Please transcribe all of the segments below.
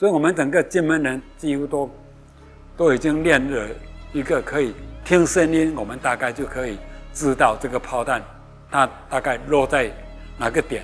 所以我们整个金门人几乎都已经练了一个可以听声音，我们大概就可以知道这个炮弹它大概落在哪个点。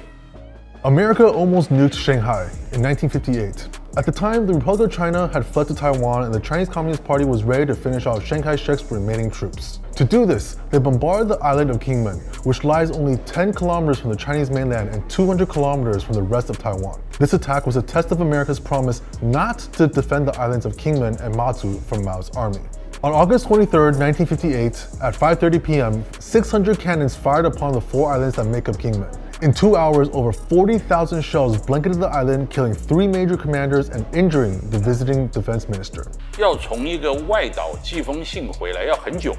America almost nuked Shanghai in 1958. At the time, the Republic of China had fled to Taiwan and the Chinese Communist Party was ready to finish off Chiang Kai-shek's remaining troops. To do this, they bombarded the island of Kinmen, which lies only 10 kilometers from the Chinese mainland and 200 kilometers from the rest of Taiwan. This attack was a test of America's promise not to defend the islands of Kinmen and Matsu from Mao's army. On August 23, 1958, at 5:30 p.m., 600 cannons fired upon the 4 islands that make up Kinmen. In 2 hours, over 40,000 shells blanketed the island, killing 3 major commanders and injuring the visiting defense minister. 要从一个外岛寄封信回来要很久，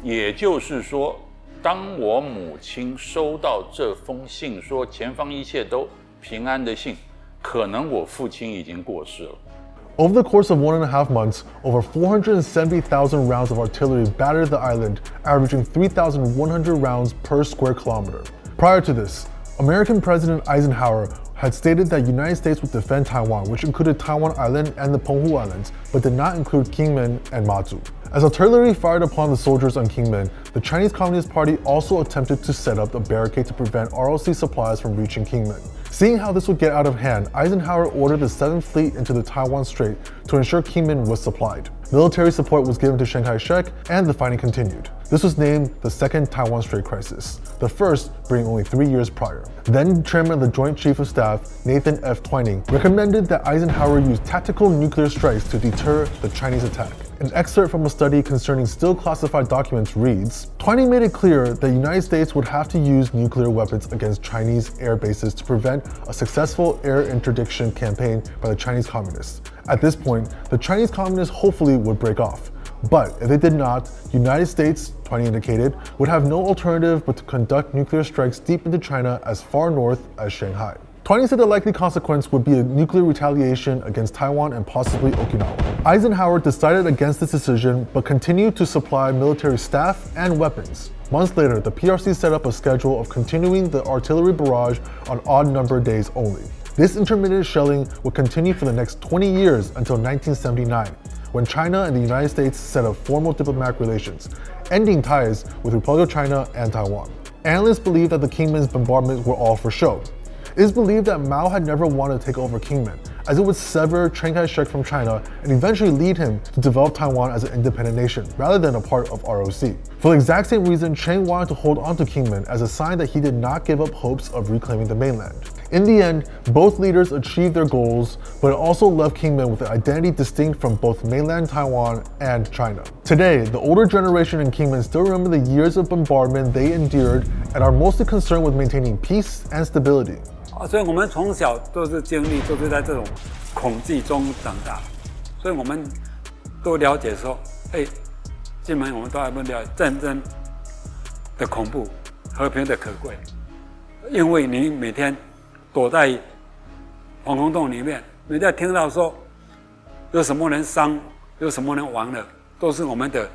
也就是说，当我母亲收到这封信说前方一切都平安的信，可能我父亲已经过世了。Over the course of 1.5 months, over 470,000 rounds of artillery battered the island, averaging 3,100 rounds per square kilometer. Prior to this, American President Eisenhower had stated that the United States would defend Taiwan, which included Taiwan Island and the Penghu Islands, but did not include Kinmen and Matsu. As artillery fired upon the soldiers on Kinmen, the Chinese Communist Party also attempted to set up a barricade to prevent ROC supplies from reaching Kinmen. Seeing how this would get out of hand, Eisenhower ordered the 7th Fleet into the Taiwan Strait to ensure Kinmen was supplied. Military support was given to Chiang Kai-shek, and the fighting continued. This was named the Second Taiwan Strait Crisis, the first being only 3 years prior. Then Chairman of the Joint Chief of Staff, Nathan F. Twining, recommended that Eisenhower use tactical nuclear strikes to deter the Chinese attack. An excerpt from a study concerning still classified documents reads, Twining made it clear that the United States would have to use nuclear weapons against Chinese air bases to prevent a successful air interdiction campaign by the Chinese Communists. At this point, the Chinese Communists hopefully would break off. But if they did not, the United States, Twining indicated, would have no alternative but to conduct nuclear strikes deep into China as far north as Shanghai. Twining said the likely consequence would be a nuclear retaliation against Taiwan and possibly Okinawa. Eisenhower decided against this decision but continued to supply military staff and weapons. Months later, the PRC set up a schedule of continuing the artillery barrage on odd-numbered days only. This intermittent shelling would continue for the next 20 years until 1979, when China and the United States set up formal diplomatic relations, ending ties with the Republic of China and Taiwan. Analysts believe that the Kinmen's bombardment were all for show. It is believed that Mao had never wanted to take over Kinmen, as it would sever Chiang Kai-shek from China and eventually lead him to develop Taiwan as an independent nation, rather than a part of ROC. For the exact same reason, Chiang wanted to hold on to Kinmen as a sign that he did not give up hopes of reclaiming the mainland. In the end, both leaders achieved their goals, but it also left Kinmen with an identity distinct from both mainland Taiwan and China. Today, the older generation in Kinmen still remember the years of bombardment they endured and are mostly concerned with maintaining peace and stability. 所以我们从小都是经历，都是在这种恐惧中长大，所以我们都了解说，金门我们都还不了解战争的恐怖，和平的可贵，因为你每天躲在防空洞里面，人家听到说有什么人伤，有什么人亡了，都是我们的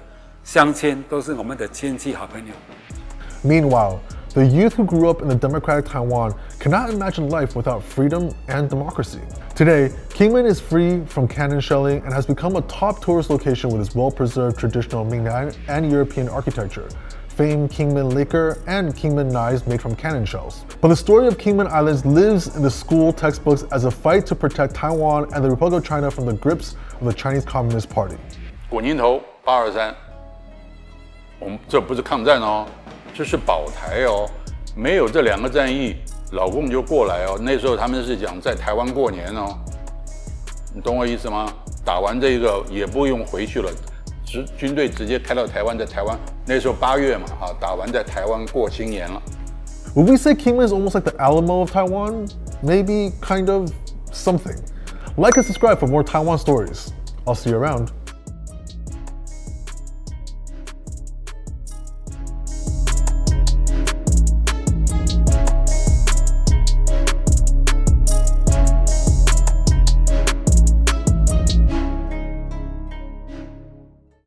乡亲，都是我们的亲戚好朋友。Meanwhile, the youth who grew up in the democratic Taiwan cannot imagine life without freedom and democracy. Today, Kinmen is free from cannon shelling and has become a top tourist location with its well-preserved traditional Ming and European architecture, famed Kinmen liquor, and Kinmen knives made from cannon shells. But the story of Kinmen Islands lives in the school textbooks as a fight to protect Taiwan and the Republic of China from the grips of the Chinese Communist Party. 混凝头823，我们这不是抗战哦，这是保台哦。没有这2个战役，老共就过来哦。那时候他们是讲在台湾过年哦，你懂我意思吗？打完这个也不用回去了。军队直接开到台湾，在台湾那时候8月嘛，打完在台湾过新年了。Would we say Kinmen is almost like the Alamo of Taiwan? Maybe, kind of, something. Like and subscribe for more Taiwan stories. I'll see you around.